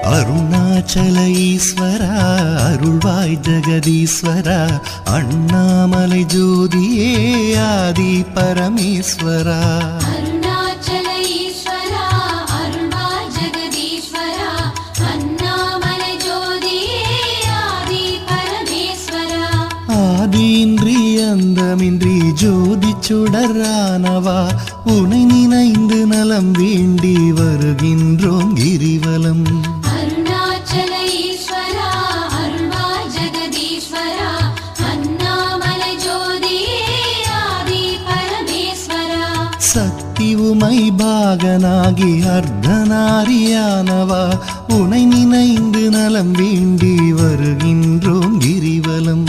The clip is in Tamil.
அருணாச்சல ஈஸ்வரா அருள்வாய் ஜெகதீஸ்வரா அண்ணாமலை ஜோதியே ஆதி பரமேஸ்வரா ஆதியின்றி அந்தமின்றி ஜோதி சுடரானவா உனை நினைந்து நலம் வேண்டி வருகின்றோம் கிரிவலம். அருணாச்சல ஈஸ்வரா அருள்வாய் ஜெகதீஸ்வரா அண்ணாமலை ஜோதியே ஆதி பரமேஸ்வரா. சக்தி உமை பாகனாகி அர்த்தநாரியானவா உனை நினைந்து நலம் வேண்டி வருகின்றோம் கிரிவலம்.